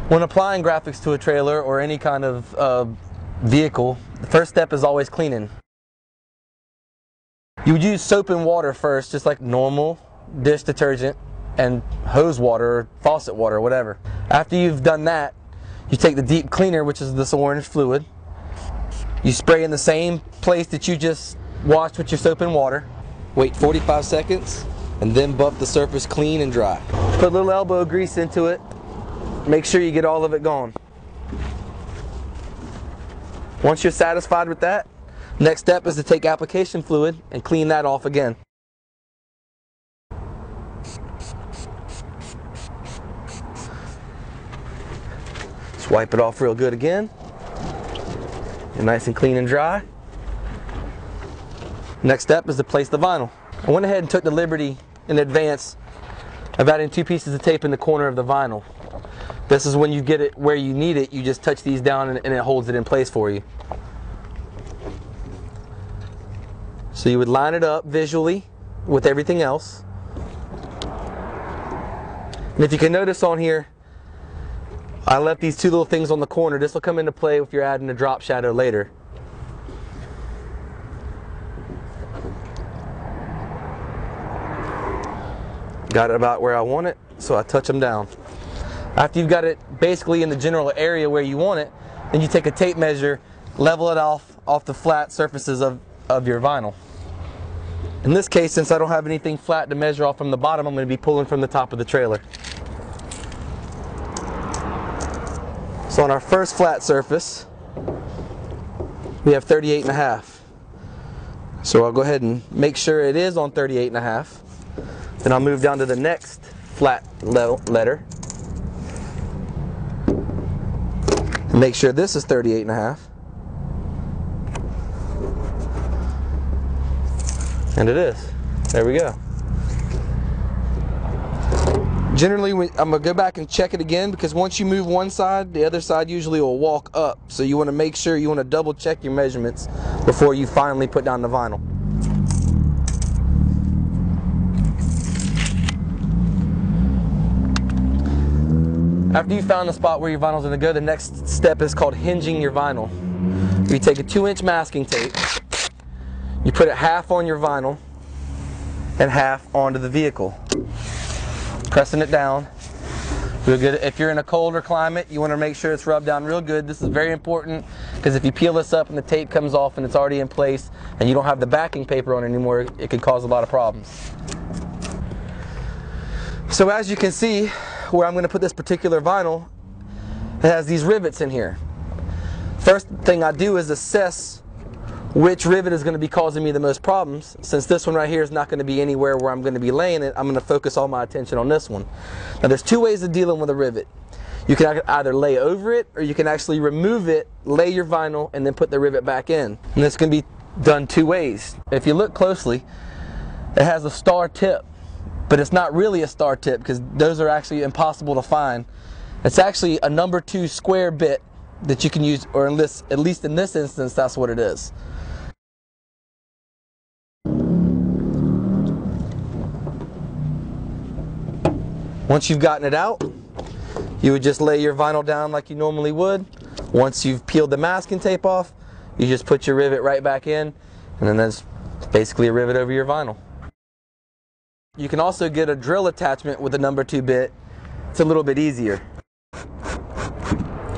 When applying graphics to a trailer or any kind of vehicle, the first step is always cleaning. You would use soap and water first, just like normal dish detergent, and hose water or faucet water, whatever. After you've done that, you take the deep cleaner, which is this orange fluid. You spray in the same place that you just washed with your soap and water. Wait 45 seconds, and then buff the surface clean and dry. Put a little elbow grease into it. Make sure you get all of it gone. Once you're satisfied with that, next step is to take application fluid and clean that off again. Just wipe it off real good again. You're nice and clean and dry. Next step is to place the vinyl. I went ahead and took the liberty in advance of adding 2 pieces of tape in the corner of the vinyl. This is when you get it where you need it, you just touch these down and it holds it in place for you. So you would line it up visually with everything else. And if you can notice on here, I left these 2 little things on the corner. This will come into play if you're adding a drop shadow later. Got it about where I want it, so I touch them down. After you've got it basically in the general area where you want it, then you take a tape measure, level it off the flat surfaces of your vinyl. In this case, since I don't have anything flat to measure off from the bottom, I'm going to be pulling from the top of the trailer. So on our first flat surface, we have 38.5. So I'll go ahead and make sure it is on 38.5. Then I'll move down to the next flat letter. And make sure this is 38.5. And it is. There we go. Generally, I'm going to go back and check it again, because once you move one side, the other side usually will walk up. So you want to make sure, you want to double check your measurements before you finally put down the vinyl. After you found the spot where your vinyl is going to go, the next step is called hinging your vinyl. You take a 2-inch masking tape, you put it half on your vinyl and half onto the vehicle, pressing it down real good. If you're in a colder climate, you want to make sure it's rubbed down real good. This is very important, because if you peel this up and the tape comes off and it's already in place and you don't have the backing paper on anymore, it could cause a lot of problems. So as you can see, where I'm going to put this particular vinyl, it has these rivets in here. First thing I do is assess which rivet is going to be causing me the most problems. Since this one right here is not going to be anywhere where I'm going to be laying it, I'm going to focus all my attention on this one. Now there's 2 ways of dealing with a rivet. You can either lay over it, or you can actually remove it, lay your vinyl, and then put the rivet back in. And this can be done 2 ways. If you look closely, it has a star tip. But it's not really a star tip, because those are actually impossible to find. It's actually a number 2 square bit that you can use, or at least in this instance, that's what it is. Once you've gotten it out, you would just lay your vinyl down like you normally would. Once you've peeled the masking tape off, you just put your rivet right back in, and then that's basically a rivet over your vinyl. You can also get a drill attachment with a number 2 bit. It's a little bit easier.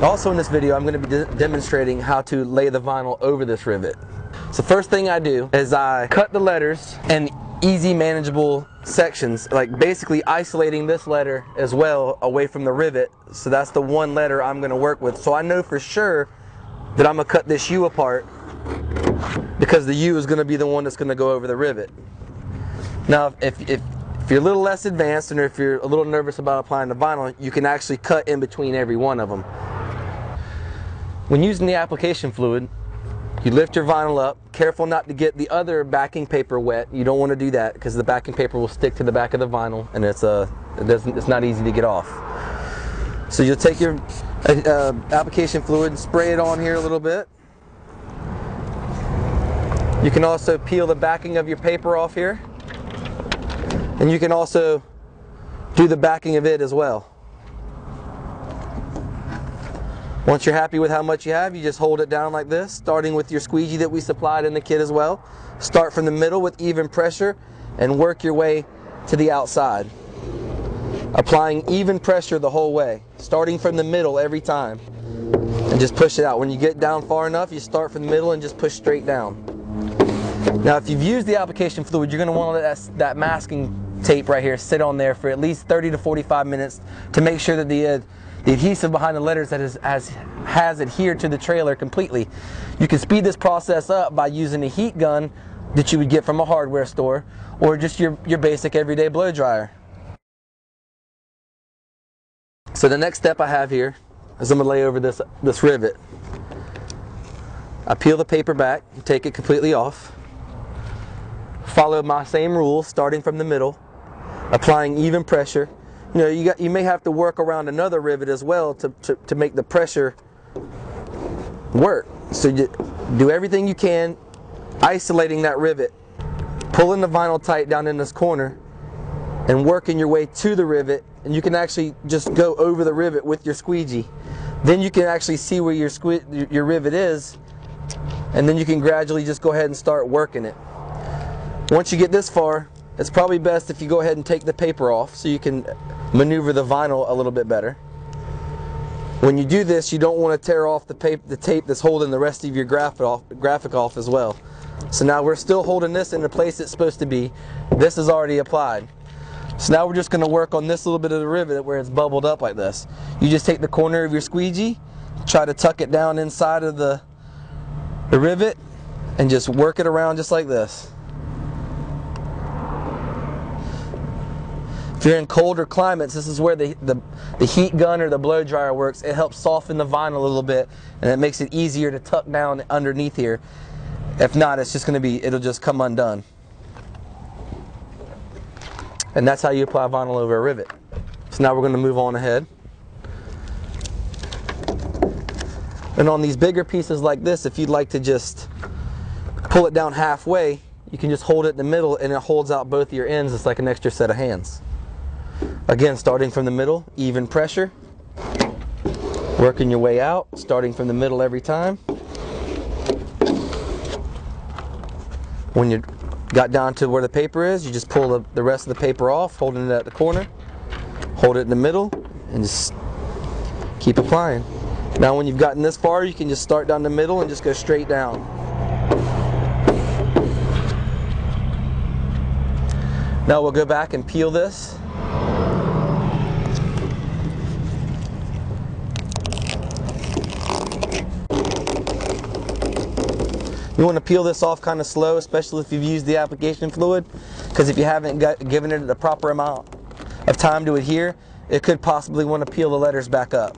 Also in this video, I'm going to be demonstrating how to lay the vinyl over this rivet. So first thing I do is I cut the letters in easy manageable sections, like basically isolating this letter as well away from the rivet. So that's the one letter I'm going to work with. So I know for sure that I'm going to cut this U apart, because the U is going to be the one that's going to go over the rivet. Now, if you're a little less advanced, and if you're a little nervous about applying the vinyl, you can actually cut in between every one of them. When using the application fluid, you lift your vinyl up, careful not to get the other backing paper wet. You don't want to do that, because the backing paper will stick to the back of the vinyl, and it's not easy to get off. So you'll take your application fluid and spray it on here a little bit. You can also peel the backing of your paper off here. And you can also do the backing of it as well. Once you're happy with how much you have, you just hold it down like this, starting with your squeegee that we supplied in the kit as well. Start from the middle with even pressure and work your way to the outside. Applying even pressure the whole way, starting from the middle every time. And just push it out. When you get down far enough, you start from the middle and just push straight down. Now if you've used the application fluid, you're going to want to let that masking tape right here sit on there for at least 30 to 45 minutes to make sure that the adhesive behind the letters has adhered to the trailer completely. You can speed this process up by using a heat gun that you would get from a hardware store, or just your basic everyday blow dryer. So the next step I have here is I'm going to lay over this rivet. I peel the paper back and take it completely off. Follow my same rules, starting from the middle, applying even pressure. You know, you may have to work around another rivet as well to make the pressure work. So you do everything you can, isolating that rivet, pulling the vinyl tight down in this corner, and working your way to the rivet. And you can actually just go over the rivet with your squeegee. Then you can actually see where your rivet is, and then you can gradually just go ahead and start working it. Once you get this far, it's probably best if you go ahead and take the paper off so you can maneuver the vinyl a little bit better. When you do this, you don't want to tear off the tape that's holding the rest of your graphic off as well. So now we're still holding this in the place it's supposed to be. This is already applied. So now we're just going to work on this little bit of the rivet where it's bubbled up like this. You just take the corner of your squeegee, try to tuck it down inside of the rivet, and just work it around just like this. If you're in colder climates, this is where the heat gun or the blow dryer works. It helps soften the vinyl a little bit, and it makes it easier to tuck down underneath here. If not, it'll just come undone. And that's how you apply vinyl over a rivet. So now we're going to move on ahead. And on these bigger pieces like this, if you'd like to just pull it down halfway, you can just hold it in the middle and it holds out both your ends. It's like an extra set of hands. Again, starting from the middle, even pressure. Working your way out, starting from the middle every time. When you got down to where the paper is, you just pull the rest of the paper off, holding it at the corner, hold it in the middle, and just keep applying. Now when you've gotten this far, you can just start down the middle and just go straight down. Now we'll go back and peel this. You want to peel this off kind of slow, especially if you've used the application fluid, because if you haven't given it the proper amount of time to adhere, it could possibly want to peel the letters back up.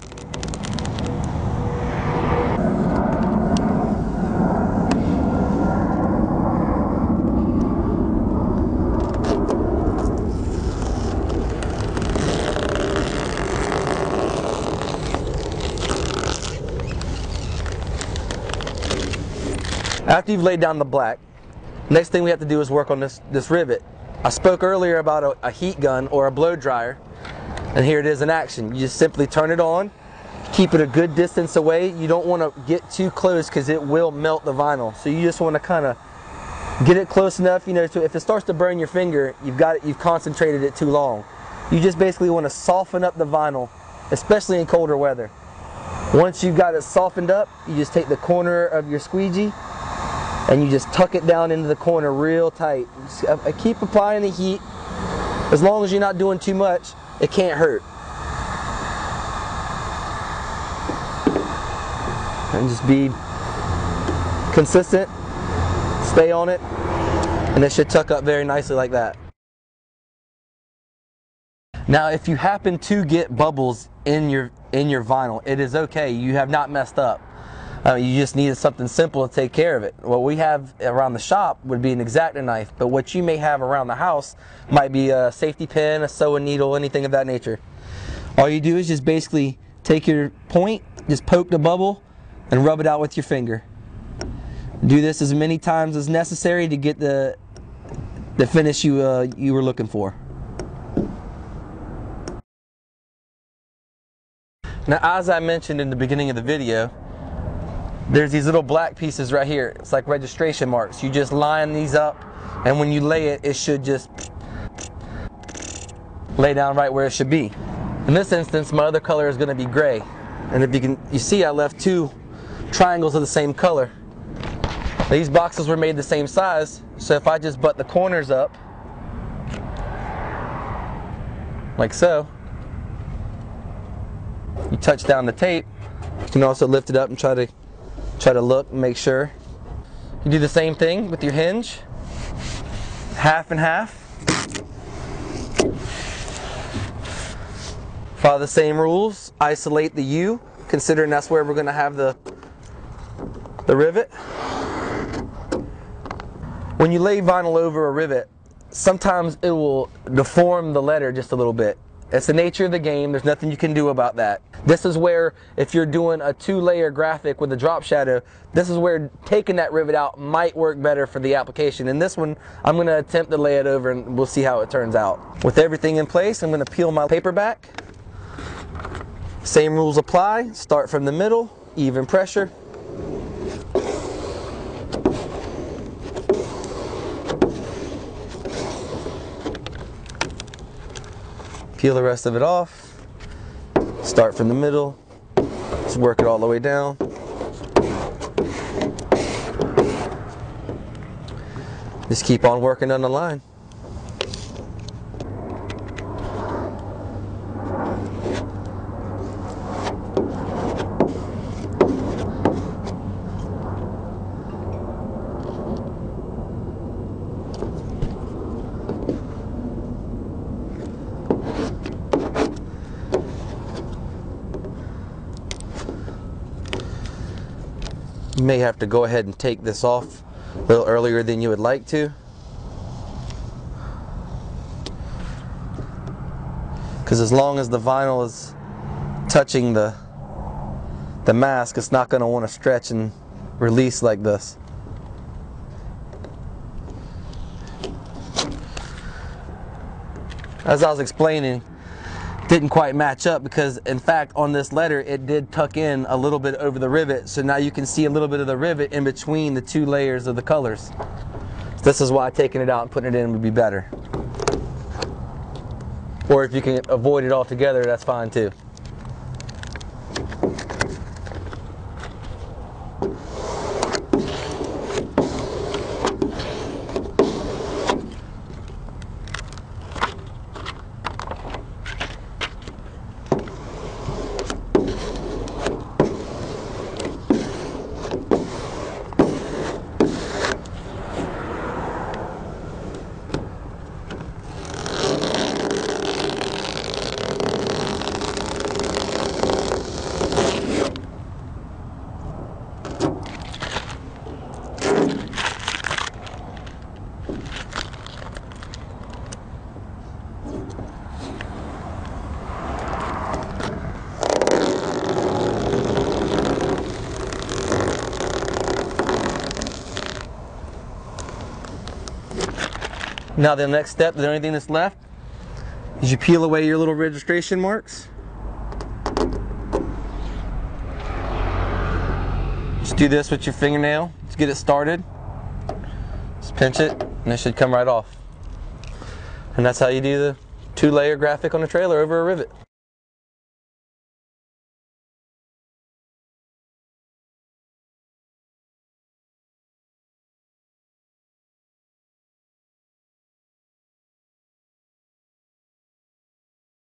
After you've laid down the black, next thing we have to do is work on this rivet. I spoke earlier about a heat gun or a blow dryer, and here it is in action. You just simply turn it on, keep it a good distance away. You don't want to get too close because it will melt the vinyl. So you just want to kind of get it close enough, you know, so if it starts to burn your finger, you've concentrated it too long. You just basically want to soften up the vinyl, especially in colder weather. Once you've got it softened up, you just take the corner of your squeegee and you just tuck it down into the corner real tight. Keep applying the heat. As long as you're not doing too much, it can't hurt. And just be consistent, stay on it, and it should tuck up very nicely like that. Now if you happen to get bubbles in your vinyl, it is okay. You have not messed up. You just needed something simple to take care of it. What we have around the shop would be an X-Acto knife, but what you may have around the house might be a safety pin, a sewing needle, anything of that nature. All you do is just basically take your point, just poke the bubble, and rub it out with your finger. Do this as many times as necessary to get the finish you were looking for. Now, as I mentioned in the beginning of the video, there's these little black pieces right here. It's like registration marks. You just line these up, and when you lay it, it should just lay down right where it should be. In this instance, my other color is going to be gray. And if you see I left two triangles of the same color. These boxes were made the same size, so if I just butt the corners up, like so, you touch down the tape. You can also lift it up and try to look and make sure. You do the same thing with your hinge, half and half. Follow the same rules. Isolate the U, considering that's where we're going to have the rivet. When you lay vinyl over a rivet, sometimes it will deform the letter just a little bit. It's the nature of the game. There's nothing you can do about that. This is where, if you're doing a 2-layer graphic with a drop shadow, this is where taking that rivet out might work better for the application. In this one, I'm going to attempt to lay it over and we'll see how it turns out. With everything in place, I'm going to peel my paper back. Same rules apply. Start from the middle, even pressure. Peel the rest of it off. Start from the middle. Just work it all the way down. Just keep on working on the line. You may have to go ahead and take this off a little earlier than you would like to, because as long as the vinyl is touching the mask, it's not going to want to stretch and release like this. As I was explaining, didn't quite match up because in fact on this letter it did tuck in a little bit over the rivet, so now you can see a little bit of the rivet in between the two layers of the colors. This is why taking it out and putting it in would be better. Or if you can avoid it altogether, that's fine too. Now the next step, the only thing that's left, is you peel away your little registration marks. Just do this with your fingernail to get it started. Just pinch it and it should come right off. And that's how you do the 2-layer graphic on a trailer over a rivet.